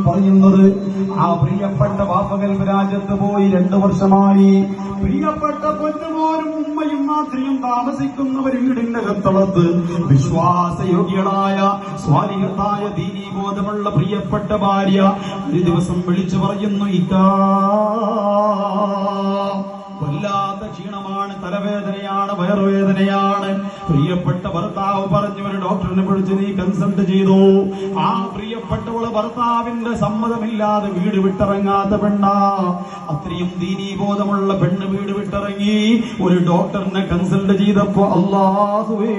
പറയുന്നത്. ആ പ്രിയപ്പെട്ട വാപ്പകൽ രാജ്യത്ത് പോയി 2 വർഷമായി. പ്രിയപ്പെട്ട പൊന്നുമോനും ഉമ്മയും മാത്രയും താമസിക്കുന്ന ഒരു വീടിന്റെ അകത്തളത്ത് വിശ്വാസയോഗ്യളായ സ്വാലിഹത്തായ ദീനീബോധമുള്ള പ്രിയപ്പെട്ട ഭാര്യ ഒരു ദിവസം വിളിച്ചു പറയുന്നു, ഇക്കാ വല്ലാത്ത ക്ഷീണമാണ്, തലവേദനയാണ്, വയറുവേദനയാണ്. പ്രിയപ്പെട്ട ഭർത്താവ് പറഞ്ഞു, ഒരു ഡോക്ടറിനെ വിളിച്ച് നീ കൺസൾട്ട് ചെയ്തു. ആ പ്രിയപ്പെട്ടവള് ഭർത്താവിന്റെ സമ്മതമില്ലാതെ വീട് വിട്ടിറങ്ങാത്ത പെണ്ണാ. അത്രയും ദീനീബോധമുള്ള പെണ്ണ് വീട് വിട്ടിറങ്ങി ഒരു ഡോക്ടറിനെ കൺസൾട്ട് ചെയ്തപ്പോ അല്ലാഹുവേ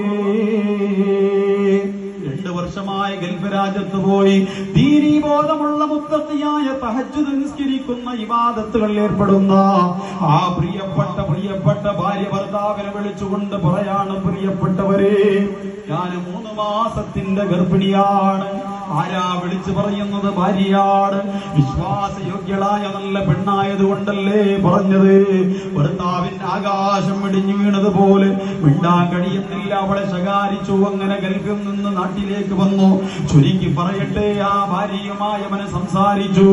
2 വർഷമായി ഗൾഫ് രാജ്യത്ത് പോയി ദീനീബോധമുള്ള മുത്തഖിയായ തഹജ്ജുദ് നിസ്കരിക്കുന്ന ഇബാദത്തുകളിൽ ഏർപ്പെടുന്ന ആ പ്രിയപ്പെട്ട ഭാര്യ ഭർത്താവിനെ വിളിച്ചുകൊണ്ട് പറയാണ്, പ്രിയപ്പെട്ടവരെ, ഞാൻ 3 മാസത്തിന്റെ ഗർഭിണിയാണ്. ആരാ വിളിച്ചു പറയുന്നത്? ഭാര്യയാണ്. വിശ്വാസയോഗ്യളായ നല്ല പെണ്ണായതുകൊണ്ടല്ലേ പറഞ്ഞത്. ഭർത്താവിന്റെ ആകാശം ഇടിഞ്ഞു വീണതുപോലെ മിണ്ടാൻ കഴിയുന്നില്ല. അവളെ ശകാരിച്ചു. അങ്ങനെ ഗൾഫിൽ നിന്ന് നാട്ടിലേക്ക് വന്നു. ചുരുക്കി പറയട്ടെ, ആ ഭാര്യയുമായി അവനെ സംസാരിച്ചു.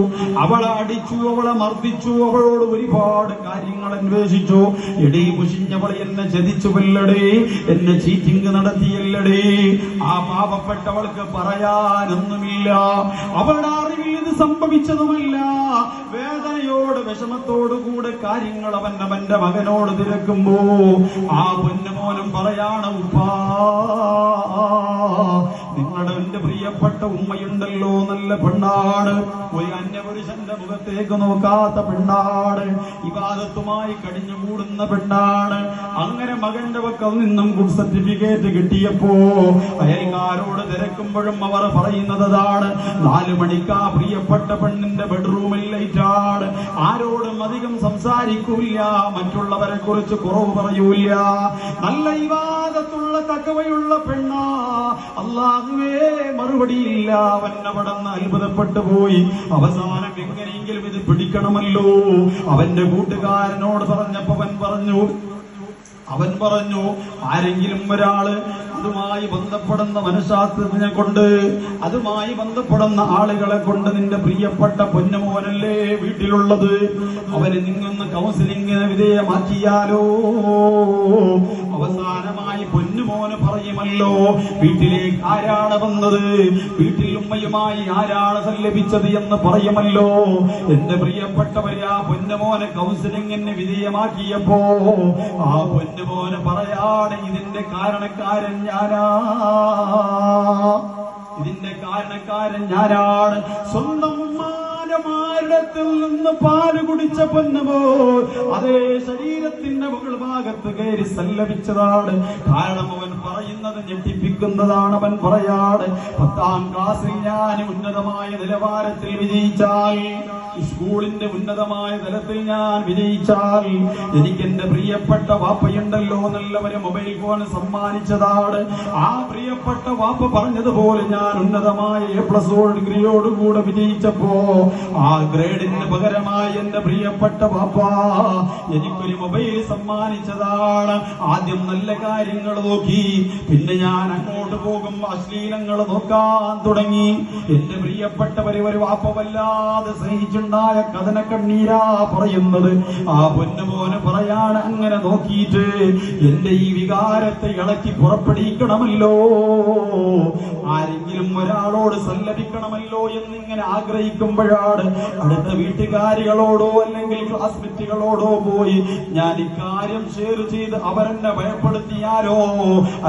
അവളെ അടിച്ചു, അവളെ മർദ്ദിച്ചു, അവളോട് ഒരുപാട് കാര്യങ്ങൾ അന്വേഷിച്ചു. എടീ മുഷിഞ്ഞവളെ എന്നെ ചതിച്ചുവല്ലടേ, എന്നെ ചീറ്റിംഗ് നടത്തിയല്ലടേ. ആ പാവപ്പെട്ടവൾക്ക് പറയാനൊന്നുമില്ല. അവളുടെ അറിവിൽ ഇത് സംഭവിച്ചതുമല്ല. വേദനയോട് വിഷമത്തോടുകൂടെ കാര്യങ്ങൾ അവന്റെ മകനോട് തിരക്കുമ്പോ ആ പൊന്നുമോനും പറയാണ്, ഉപ്പാ, നിങ്ങളുടെ എന്റെ പ്രിയപ്പെട്ട ഉമ്മയുണ്ടല്ലോ, നല്ല പെണ്ണാണ്, ഒരു അന്യപുരുഷന്റെ മുഖത്തേക്ക് നോക്കാത്ത പെണ്ണാണ്, ഇബാദത്തുമായി കഴിഞ്ഞുകൂടുന്ന പെണ്ണാണ്. അങ്ങനെ മകന്റെ പക്കൽ നിന്നും ഗുഡ് സർട്ടിഫിക്കറ്റ് കിട്ടിയപ്പോ അയൽക്കാരോട് തിരക്കുമ്പോഴും അവർ പറയുന്നതാണ്, 4 മണിക്കാ പ്രിയപ്പെട്ട പെണ്ണിന്റെ ബെഡ്റൂമിൽ ലൈറ്റാണ്, ആരോടും അധികം സംസാരിക്കൂല, മറ്റുള്ളവരെ കുറിച്ച് കുറവ് പറയൂല, നല്ല ഇബാദത്തുള്ള തഖ്വയുള്ള പെണ്ണാ. അല്ലാഹുവേ, മറുപടിയില്ല. അവൻ അവിടെന്ന് അത്ഭുതപ്പെട്ടു പോയി. അവസാനം എങ്ങനെയെങ്കിലും ഇത് പിടിക്കണമല്ലോ. അവന്റെ കൂട്ടുകാരനോട് പറഞ്ഞപ്പോ അവൻ പറഞ്ഞു, ആരെങ്കിലും ഒരാള് അതുമായി ബന്ധപ്പെടുന്ന മനഃശാസ്ത്രജ്ഞനെ കൊണ്ട്, അതുമായി ബന്ധപ്പെടുന്ന ആളുകളെ കൊണ്ട്, നിന്റെ പ്രിയപ്പെട്ട പൊന്നുമോനല്ലേ വീട്ടിലുള്ളത്, അവന് നിങ്ങൊന്ന് കൗൺസിലിംഗിന് വിധേയമാക്കിയാലോ. അവസാനമായി പൊന്നുമോന് പറയുമല്ലോ, വീട്ടിലേക്ക് ആരാണ് വന്നത്, വീട്ടിൽ ഉമ്മയുമായി ആരാണ് സല്ലപിച്ചത് എന്ന് പറയുമല്ലോ. എന്റെ പ്രിയപ്പെട്ടവരെ, ആ പൊന്നുമോനെ കൗൺസിലിംഗിന് വിധേയമാക്കിയപ്പോ ആ പൊന്നുമോന് പറയാണ്, ഇതിന്റെ കാരണക്കാരൻ ഞാനാണ്. സ്വന്തം മാരത്തിൽ നിന്ന് പാല് കുടിച്ച പൊന്നുമോ അതേ ശരീരത്തിന്റെ മുകൾ ഭാഗത്ത് കയറി സല്ലപിച്ചതാണ്. കാരണം അവൻ പറയുന്നത് ഞെട്ടിപ്പിക്കുന്നതാണ്. അവൻ പറയാണ്, 10ാം ക്ലാസ്സിൽ ഞാൻ ഉന്നതമായ നിലവാരത്തിൽ വിജയിച്ചാൽ, സ്കൂളിന്റെ ഉന്നതമായ തലത്തിൽ ഞാൻ വിജയിച്ചാൽ, എനിക്ക് എന്റെ പ്രിയപ്പെട്ട വാപ്പയുണ്ടല്ലോ, നല്ലവരെ മൊബൈൽ ഫോൺ സമ്മാനിച്ചതാണ്. ആ പ്രിയപ്പെട്ട വാപ്പ പറഞ്ഞതുപോലെ ഞാൻ ഉന്നതമായ A+ ഡിഗ്രിയോടുകൂടെ വിജയിച്ചപ്പോ ആ ഗ്രേഡിന് പകരമായി എന്റെ പ്രിയപ്പെട്ട വാപ്പ എനിക്കൊരു മൊബൈൽ സമ്മാനിച്ചതാണ്. ആദ്യം നല്ല കാര്യങ്ങൾ നോക്കി, പിന്നെ ഞാൻ അങ്ങോട്ട് പോകുമ്പോ അശ്ലീലങ്ങൾ നോക്കാൻ തുടങ്ങി. എന്റെ പ്രിയപ്പെട്ടവരെ, ഒരു വാപ്പ വല്ലാതെ സ്നേഹിച്ചുണ്ടായ കഥന കണ്ണീരാ പറയുന്നത്. ആ പൊന്നുമോന് പറയാണ്, അങ്ങനെ നോക്കിയിട്ട് എന്റെ ഈ വികാരത്തെ ഇളക്കി പുറപ്പെടുവിക്കണമല്ലോ, ആരെങ്കിലും ഒരാളോട് സല്ലപിക്കണമല്ലോ എന്നിങ്ങനെ ആഗ്രഹിക്കുമ്പോഴാണ് അടുത്ത വീട്ടുകാരികളോടോ അല്ലെങ്കിൽ ക്ലാസ്മേറ്റുകളോടോ പോയി ഞാൻ ഇക്കാര്യം ഷെയർ ചെയ്ത് അവരെന്നെ ഭയപ്പെടുത്തിയാലോ,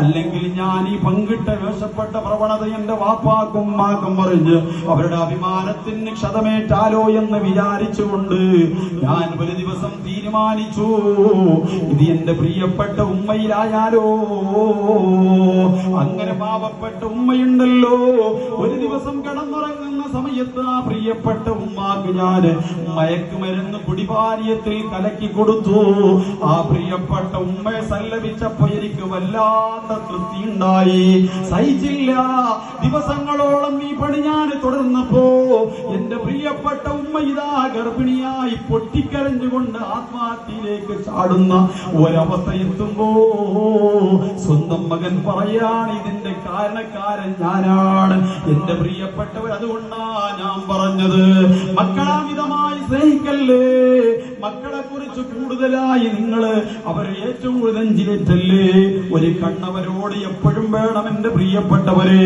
അല്ലെങ്കിൽ ഞാൻ ഈ പങ്കിട്ട വേഷപ്പെട്ട പ്രവണത എന്റെ വാപ്പാക്കും ഉമ്മാക്കും പറഞ്ഞ് അവരുടെ അഭിമാനത്തിന് ക്ഷതമേറ്റാലോ എന്ന് വിചാരിച്ചുകൊണ്ട് ഞാൻ ഒരു ദിവസം തീരുമാനിച്ചു, ഇത് എന്റെ പ്രിയപ്പെട്ട ഉമ്മയിലായാലോ. അങ്ങനെ പാവപ്പെട്ട ഉമ്മയുണ്ടല്ലോ, ഒരു ദിവസം കിടന്നുറങ്ങുന്ന സമയത്ത് ആ പ്രിയപ്പെട്ട ഉമ്മാക്ക് ഞാൻ മയക്കുമരുന്ന് കുടിപാനീയത്തിൽ കലക്കി കൊടുത്തു. ആ പ്രിയപ്പെട്ട ഉമ്മയെ സല്ലപിച്ചപ്പോ എനിക്ക് വല്ലാത്ത തൃപ്തി ഉണ്ടായി, സഹിച്ചില്ല. ദിവസങ്ങളോളം ഈ പണി ഞാൻ തുടർന്നപ്പോ എന്റെ പ്രിയപ്പെട്ട ഉമ്മ ഇതാ ഗർഭിണിയായി പൊട്ടിക്കരഞ്ഞുകൊണ്ട് ആത്മഹത്യയിലേക്ക് ചാടുന്ന ഒരവസ്ഥ എത്തുമ്പോ സ്വന്തം മകൻ പറയാണ്, ഇതിന്റെ കാരണക്കാരൻ ഞാനാണ്. എന്റെ പ്രിയപ്പെട്ടവർ, അതുകൊണ്ടാ ഞാൻ പറഞ്ഞത്, മക്കളാമിതമായി സ്നേഹിക്കല്ലേ. മക്കളെ കുറിച്ച് കൂടുതലായി നിങ്ങള് അവരെ ഏറ്റവും കൂടുതൽ നെഞ്ചിലേറ്റല്ലേ. ഒരു കണ്ണവരോട് എപ്പോഴും വേണം എന്റെ പ്രിയപ്പെട്ടവരെ.